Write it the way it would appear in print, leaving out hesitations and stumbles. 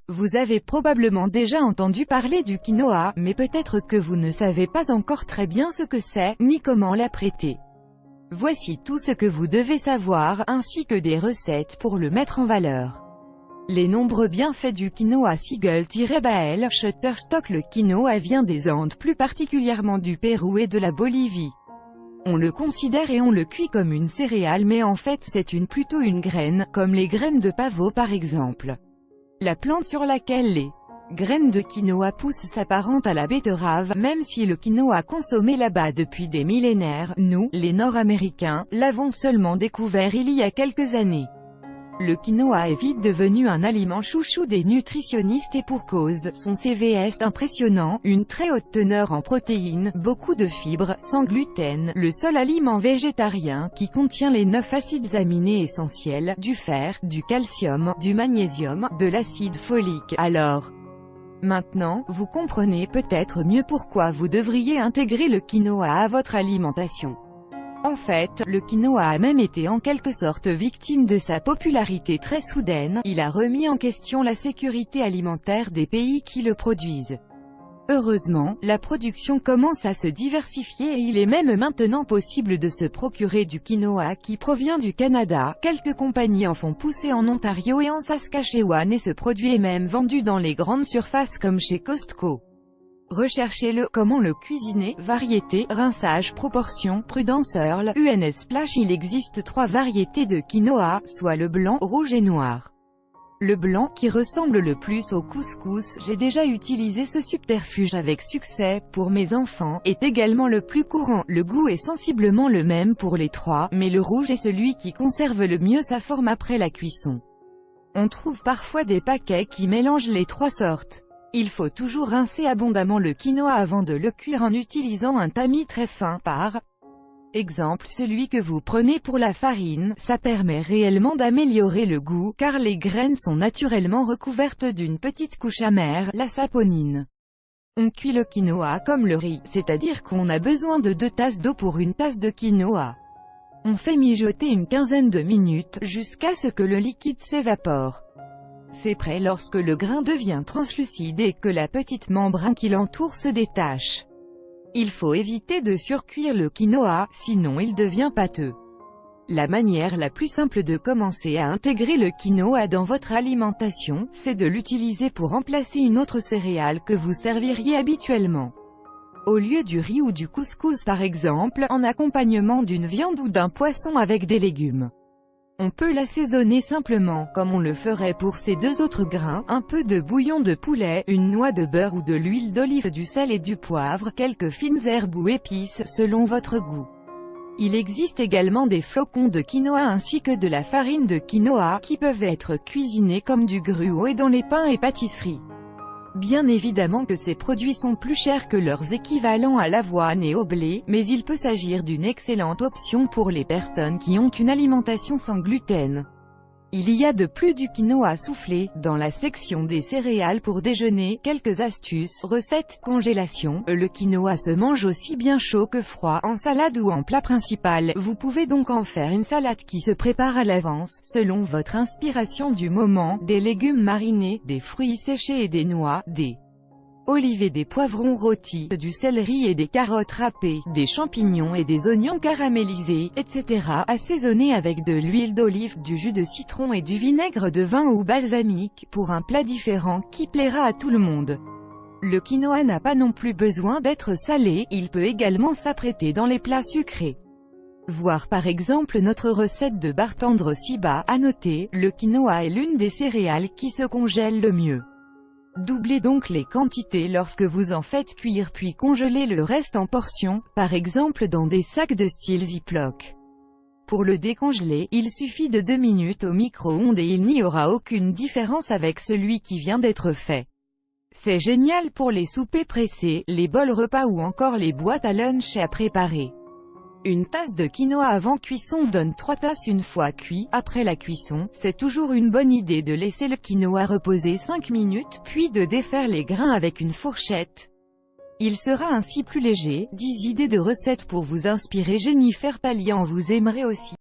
Vous avez probablement déjà entendu parler du quinoa, mais peut-être que vous ne savez pas encore très bien ce que c'est, ni comment l'apprêter. Voici tout ce que vous devez savoir, ainsi que des recettes pour le mettre en valeur. Les nombreux bienfaits du quinoa. Sigel-Bael Shutterstock. Le quinoa vient des Andes, plus particulièrement du Pérou et de la Bolivie. On le considère et on le cuit comme une céréale, mais en fait c'est plutôt une graine, comme les graines de pavot par exemple. La plante sur laquelle les graines de quinoa poussent s'apparente à la betterave, même si le quinoa consommé là-bas depuis des millénaires, nous, les Nord-Américains, l'avons seulement découvert il y a quelques années. Le quinoa est vite devenu un aliment chouchou des nutritionnistes et pour cause, son CVS impressionnant, une très haute teneur en protéines, beaucoup de fibres, sans gluten, le seul aliment végétarien qui contient les 9 acides aminés essentiels, du fer, du calcium, du magnésium, de l'acide folique. Alors, maintenant, vous comprenez peut-être mieux pourquoi vous devriez intégrer le quinoa à votre alimentation. En fait, le quinoa a même été en quelque sorte victime de sa popularité très soudaine, il a remis en question la sécurité alimentaire des pays qui le produisent. Heureusement, la production commence à se diversifier et il est même maintenant possible de se procurer du quinoa qui provient du Canada. Quelques compagnies en font pousser en Ontario et en Saskatchewan et ce produit est même vendu dans les grandes surfaces comme chez Costco. Recherchez-le. Comment le cuisiner? Variété, rinçage, proportion, prudence. Earl, UNS Splash. Il existe 3 variétés de quinoa, soit le blanc, rouge et noir. Le blanc, qui ressemble le plus au couscous, j'ai déjà utilisé ce subterfuge avec succès, pour mes enfants, est également le plus courant. Le goût est sensiblement le même pour les 3, mais le rouge est celui qui conserve le mieux sa forme après la cuisson. On trouve parfois des paquets qui mélangent les 3 sortes. Il faut toujours rincer abondamment le quinoa avant de le cuire en utilisant un tamis très fin, par exemple celui que vous prenez pour la farine. Ça permet réellement d'améliorer le goût, car les graines sont naturellement recouvertes d'une petite couche amère, la saponine. On cuit le quinoa comme le riz, c'est-à-dire qu'on a besoin de 2 tasses d'eau pour une tasse de quinoa. On fait mijoter une quinzaine de minutes, jusqu'à ce que le liquide s'évapore. C'est prêt lorsque le grain devient translucide et que la petite membrane qui l'entoure se détache. Il faut éviter de surcuire le quinoa, sinon il devient pâteux. La manière la plus simple de commencer à intégrer le quinoa dans votre alimentation, c'est de l'utiliser pour remplacer une autre céréale que vous serviriez habituellement. Au lieu du riz ou du couscous par exemple, en accompagnement d'une viande ou d'un poisson avec des légumes. On peut l'assaisonner simplement, comme on le ferait pour ces 2 autres grains, un peu de bouillon de poulet, une noix de beurre ou de l'huile d'olive, du sel et du poivre, quelques fines herbes ou épices, selon votre goût. Il existe également des flocons de quinoa ainsi que de la farine de quinoa, qui peuvent être cuisinés comme du gruau dans les pains et pâtisseries. Bien évidemment que ces produits sont plus chers que leurs équivalents à l'avoine et au blé, mais il peut s'agir d'une excellente option pour les personnes qui ont une alimentation sans gluten. Il y a de plus du quinoa soufflé, dans la section des céréales pour déjeuner. Quelques astuces, recettes, congélation. Le quinoa se mange aussi bien chaud que froid, en salade ou en plat principal. Vous pouvez donc en faire une salade qui se prépare à l'avance, selon votre inspiration du moment, des légumes marinés, des fruits séchés et des noix, des olives et des poivrons rôtis, du céleri et des carottes râpées, des champignons et des oignons caramélisés, etc. Assaisonnez avec de l'huile d'olive, du jus de citron et du vinaigre de vin ou balsamique, pour un plat différent qui plaira à tout le monde. Le quinoa n'a pas non plus besoin d'être salé, il peut également s'apprêter dans les plats sucrés. Voir par exemple notre recette de bar tendre ci-bas. À noter, le quinoa est l'une des céréales qui se congèle le mieux. Doublez donc les quantités lorsque vous en faites cuire puis congelez le reste en portions, par exemple dans des sacs de style Ziploc. Pour le décongeler, il suffit de 2 minutes au micro-ondes et il n'y aura aucune différence avec celui qui vient d'être fait. C'est génial pour les soupers pressés, les bols repas ou encore les boîtes à lunch à préparer. Une tasse de quinoa avant cuisson donne 3 tasses une fois cuit. Après la cuisson, c'est toujours une bonne idée de laisser le quinoa reposer 5 minutes, puis de défaire les grains avec une fourchette. Il sera ainsi plus léger. 10 idées de recettes pour vous inspirer. Jennifer Palian. Vous aimerez aussi